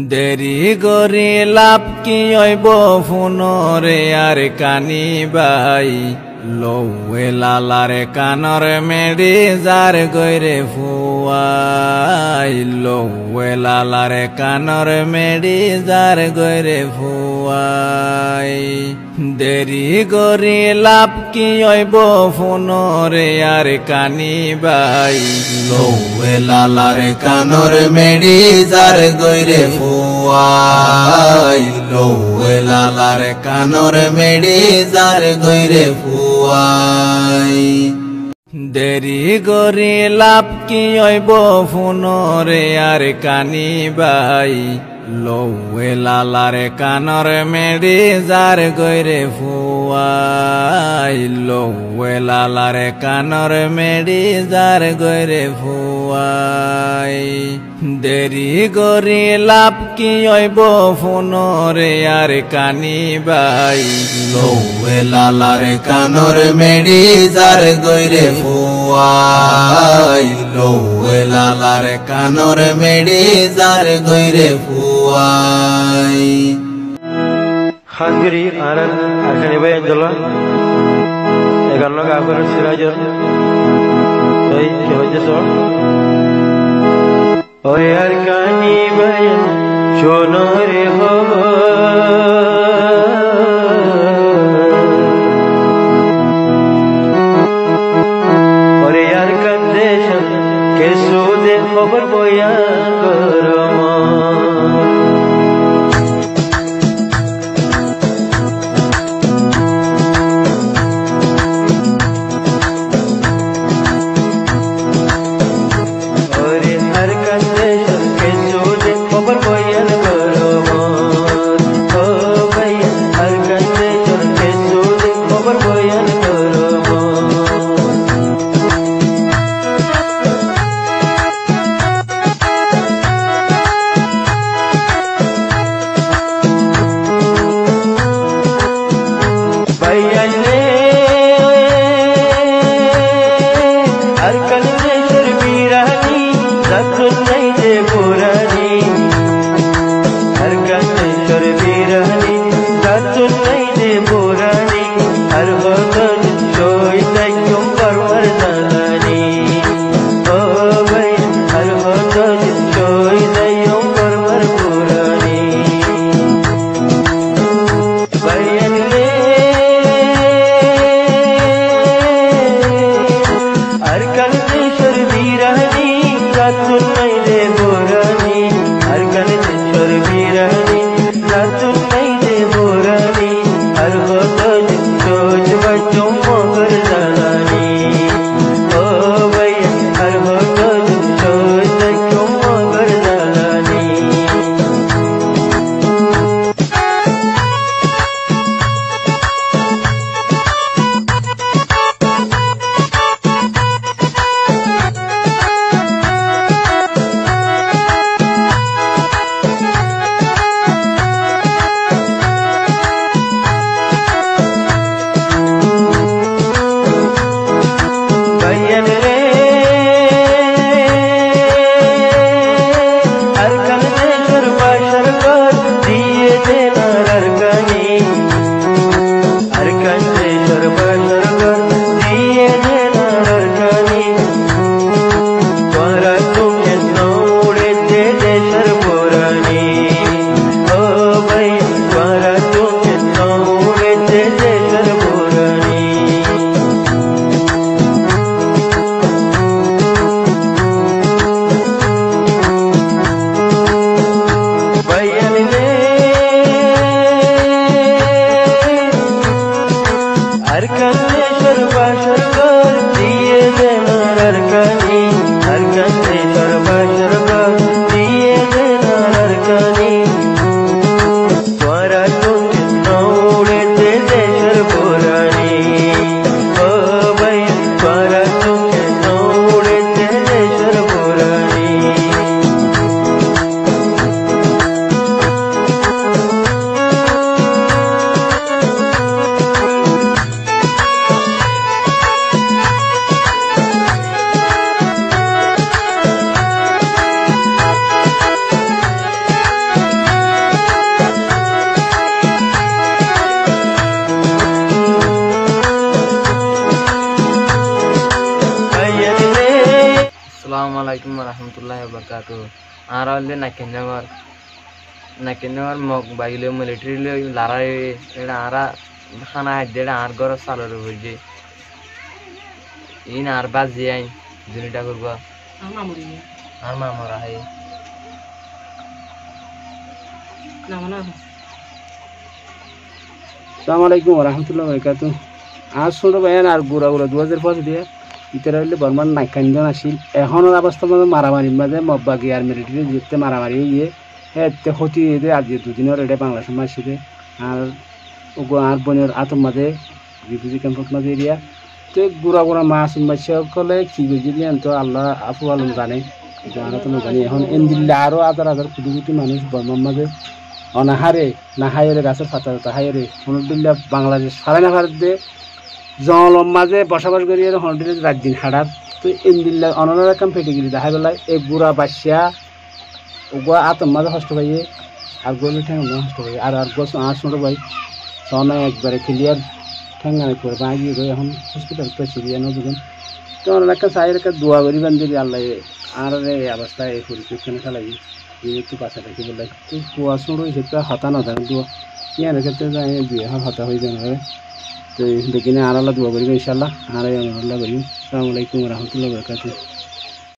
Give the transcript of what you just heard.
দেরি গরি লাভ কি হইব ফোনরে আর কানি বাই লৌয়ে লালারে কানর মেডি যার গৈরে ফুয়াই লৌয়ে লালারে কানর মেডি যার গৈরে ফুয়াই দেরি গরি লাভ কি হইব ফোনরে আর কানি বাই লৌয়ে লালারে কানর মেডি যার গৈরে ফুয়াই লৌয়ে লালারে কানর মেডি যার গৈরে ফুয়াই দেরি গরি লাভ কি হইব ফোনরে আর কানি বাই লৌয়ে লালারে কানর মেডি যার গৈরে ফুয়াই লৌয়ে লালারে কানর মেডি যার গৈরে ফুয়াই দেরি গরি লাভ কি হইব ফোনরে আর কানি বাই লৌয়ে লালারে কানর মেডি যার গৈরে ফুয়াই লৌয়ে লালারে কানর মেডি যার গৈরে ফুয়াই খানগিরি আরান আরকানি ভাই আঞ্জলা এগান্ন গাফর সিরাজর ওই কি হইতেছ ওই আরকানি ভাই শোনো রে হো ওরে আরকান দেশ কে সুদে খবর বয়ান করম আলাইকুম রহমতুল্লাহ বরকাত আর হলে নাকেনগর মগ বাইলে মিলিটারি লারাই এটা আরা খানা হাইডে আর ঘর সালের হয়েছে ইন আর বাজি আইন দুনিটা করবো আর মামরা হাই আসসালামু আলাইকুম রহমতুল্লাহ বরকাত আর ছোটো ভাইয়ান আর গুড়া 2005 দিয়ে ইতারা হইলে বর্মান নাইকাঞ্জন আসিল এখনের অবস্থা মধ্যে মারামারির মাঝে মব্বাগি আর মিলিটারি যেতে মারামারি হইয়ে এতে ক্ষতি হয়ে আজ দুদিনের এটা বাংলা সমাজ সাথে আর আর বনের আতম মাঝে রিফিউজি ক্যাম্পের মাঝে এরিয়া তো গুড়া মাছ সকলে কি বুঝি দিয়ে তো আল্লাহ আফু আলম জানে জানা তো জানি এখন এনদিল্লা আরও হাজার কোটি কোটি মানুষ বর্মার মাঝে অনাহারে না হাইরে গাছের পাতা হাইরে হনুদিল্লা বাংলাদেশ সারা না ভারত দিয়ে জঙ্গলের মাঝে বসবাস করি হনুদিল্লা রাত দিন হাঁটার তো এনদিল্লা অনার কাম ফেটে গেলি দেখা বেলায় এই গুড়া বাসিয়া ওগুয়া আতম মাঝে কষ্ট পাইয়ে আর গলি ঠ্যাং কষ্ট পাইয়ে আর গোছ আর ছোটো ভাই সনা একবারে ক্লিয়ার ঠ্যাঙ্গানে করে বাঁচিয়ে গিয়ে এখন হসপিটাল প্রেসিডিয়ান দুজন তো ওনার একটা চাইয়ের একটা দোয়া করি বান্ধবী আল্লাহ আর এই অবস্থায় এই পরিপ্রেক্ষণে খেলাই একটু কাছে রাখি বলে তো কুয়া ছোটো সেটা হতা না থাকে দোয়া ইয়ার ক্ষেত্রে যাই দুই হতা হয়ে যাবে তো দেখিনি আর আল্লাহ দোয়া করিবে ইনশাল্লাহ আর আল্লাহ করিম আসসালামু আলাইকুম রহমতুল্লাহ বরকাতুহ